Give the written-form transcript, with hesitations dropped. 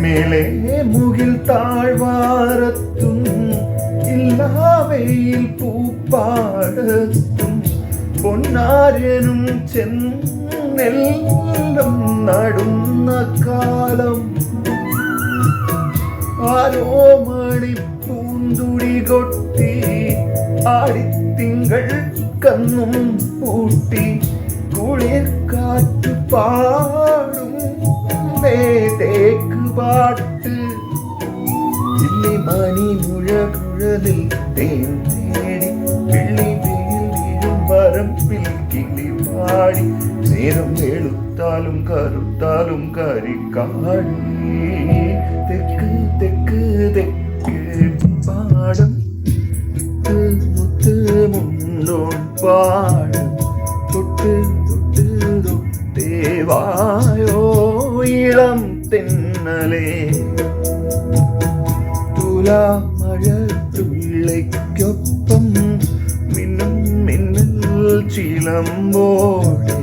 മേലെ മുകിൽ താഴ്വാരത്തും ഇല്ലാവയിൽ പൂപ്പാടത്തും പൊന്നാര്യനും ചെന്നെല്ലാം നടുന്ന കാലം ആരോ മണി പൂന്തുടി കൊട്ടി ആടിത്തിങ്കൾ കന്നും പൂട്ടി കുളിർ കാറ്റു പാടും തേക്ക് പാട്ട് ഇല്ലി മണി മുഴകുഴലിൽ തേൻ തേടി വെള്ളി വെയിൽ വീഴും വരമ്പിൽ കിളി പാടി നേരം വെളുത്താലും കറുത്താലും കരിക്കാടി തെക്ക് തെക്ക് തെക്ക് പാടം മുത്ത് മുണ്ടോൺ പാടം തൊട്ട് തൊട്ട് തൊട്ടേ വായോ ഇളം തെന്നലേ തുലാ മഴ തുള്ളിക്കൊപ്പം മിന്നും മിന്നൽ ചിലമ്പോടെ